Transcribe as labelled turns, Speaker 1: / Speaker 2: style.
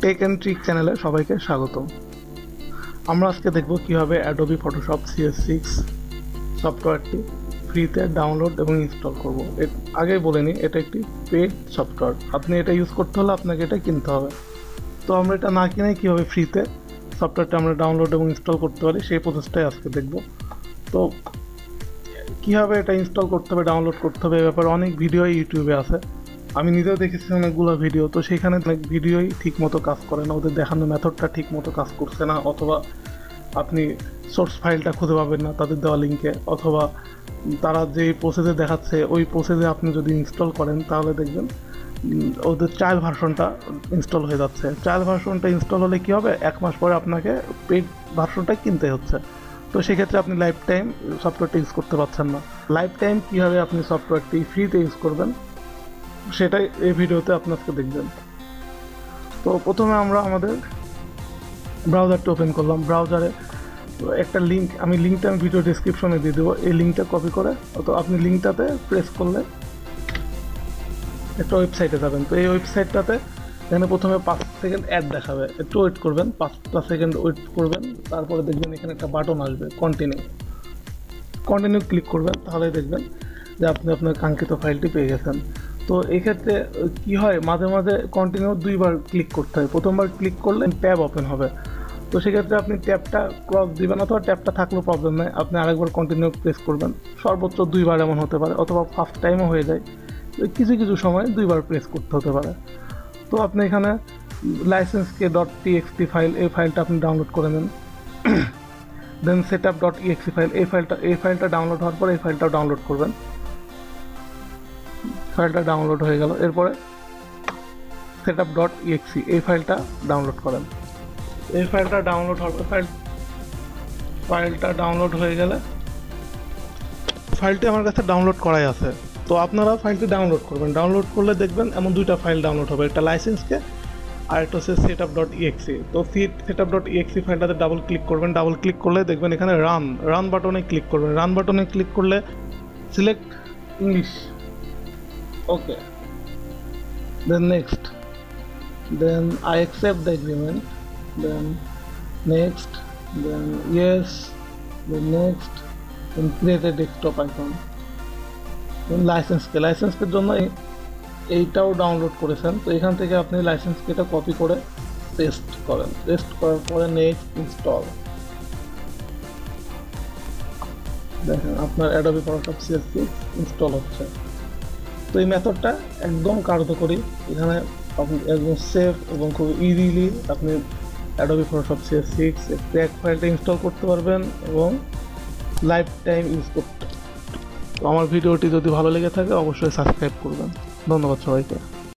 Speaker 1: Take and trick চ্যানেলে সবাইকে স্বাগতম। আমরা আজকে দেখব কিভাবে অ্যাডোবি ফটোশপ CS6 সফটওয়্যারটি ফ্রিতে ডাউনলোড এবং ইনস্টল করব। আগেই বলে নিই, এটা একটি পেইড সফটওয়্যার। আপনি এটা ইউজ করতে হলে আপনাকে এটা কিনতে হবে। তো আমরা এটা না কিনে কীভাবে ফ্রিতে সফটওয়্যারটা আমরা ডাউনলোড এবং ইনস্টল করতে পারি সেই প্রসেসটাই আজকে দেখব। তো কীভাবে এটা ইনস্টল করতে হবে, ডাউনলোড করতে হবে, এ ব্যাপারে অনেক ভিডিও ইউটিউবে আছে। আমি নিজেও দেখেছি অনেকগুলো ভিডিও। তো সেখানে অনেক ভিডিওই ঠিক মতো কাজ করে না, ওদের দেখানো মেথডটা ঠিক মতো কাজ করছে না, অথবা আপনি সোর্স ফাইলটা খুঁজে পাবেন না তাদের দেওয়া লিঙ্কে, অথবা তারা যে প্রসেসে দেখাচ্ছে ওই প্রসেসে আপনি যদি ইনস্টল করেন তাহলে দেখবেন ওদের ট্রায়াল ভার্সনটা ইনস্টল হয়ে যাচ্ছে। ট্রায়াল ভার্সনটা ইনস্টল হলে কী হবে, 1 মাস পরে আপনাকে পেইড ভার্সনটা কিনতে হচ্ছে। তো সেক্ষেত্রে আপনি লাইফ টাইম সফটওয়্যারটা ইউজ করতে পারছেন না। লাইফ টাইম কীভাবে আপনি সফটওয়্যারটি ফ্রিতে ইউজ করবেন সেটাই এই ভিডিওতে আপনাকে দেখবেন। তো প্রথমে আমরা আমাদের ব্রাউজারটা ওপেন করলাম। ব্রাউজারে একটা লিঙ্ক, আমি ভিডিও ডেসক্রিপশনে দিয়ে দেবো। এই লিঙ্কটা কপি করে অথবা আপনি লিঙ্কটাতে প্রেস করলে একটা ওয়েবসাইটে যাবেন। তো এই ওয়েবসাইটটাতে এখানে প্রথমে 5 সেকেন্ড অ্যাড দেখাবে, একটু ওয়েট করবেন, 5 সেকেন্ড ওয়েট করবেন। তারপরে দেখবেন এখানে একটা বাটন আসবে কন্টিনিউ ক্লিক করবেন, তাহলে দেখবেন যে আপনি আপনার কাঙ্ক্ষিত ফাইলটি পেয়ে গেছেন। তো এই ক্ষেত্রে কী হয়, মাঝে মাঝে কন্টিনিউ 2বার ক্লিক করতে হয়। প্রথমবার ক্লিক করলে ট্যাব ওপেন হবে। তো সেক্ষেত্রে আপনি ট্যাবটা ক্রস দিবেন, অথবা ট্যাবটা থাকলেও প্রবলেম নেই, আপনি আরেকবার কন্টিনিউ প্রেস করবেন। সর্বোচ্চ 2বার এমন হতে পারে, অথবা ফার্স্ট টাইমও হয়ে যায়। কিছু সময় 2বার প্রেস করতে হতে পারে। তো আপনি এখানে license.txt ফাইল, এই ফাইলটা আপনি ডাউনলোড করে নেন। দেন setup.exe ফাইল, এই ফাইলটা ডাউনলোড হওয়ার পর এই ফাইলটাও ডাউনলোড করবেন। ফাইলটা ডাউনলোড হয়ে গেল। এরপরে setup.exe এই ফাইলটা ডাউনলোড করেন। এই ফাইলটা ডাউনলোড হওয়ার পর ফাইলটা ডাউনলোড হয়ে গেলে, ফাইলটি আমার কাছে ডাউনলোড করাই আছে। তো আপনারা ফাইলটি ডাউনলোড করবেন। ডাউনলোড করলে দেখবেন এমন 2টা ফাইল ডাউনলোড হবে, একটা লাইসেন্সকে আর একটা হচ্ছে setup.exe। তো setup.exe ফাইলটাতে ডাবল ক্লিক করবেন। ডাবল ক্লিক করলে দেখবেন এখানে রান বাটনে ক্লিক করবেন। রান বাটনে ক্লিক করলে select English, okay, then next, then I accept the agreement, then next, then yes, then next, then create a desktop icon, then লাইসেন্সের জন্য এইটাও ডাউনলোড করেছেন। তো এখান থেকে আপনি লাইসেন্সকে এটা কপি করে পেস্ট করেন। পেস্ট করার পরে নেক্সট ইনস্টল, দেখেন আপনার অ্যাডোবি ফটোশপ CS6 ইনস্টল হচ্ছে। তো এই মেথডটা একদম কার্যকরী। এখানে আপনি একদম সেফ এবং খুব ইজিলি আপনি অ্যাডোবি ফটোশপ CS6 ক্র্যাক ফাইলটা ইনস্টল করতে পারবেন এবং লাইফ টাইম ইউজ করতে। তো আমার ভিডিওটি যদি ভালো লেগে থাকে অবশ্যই সাবস্ক্রাইব করবেন। ধন্যবাদ সবাইকে।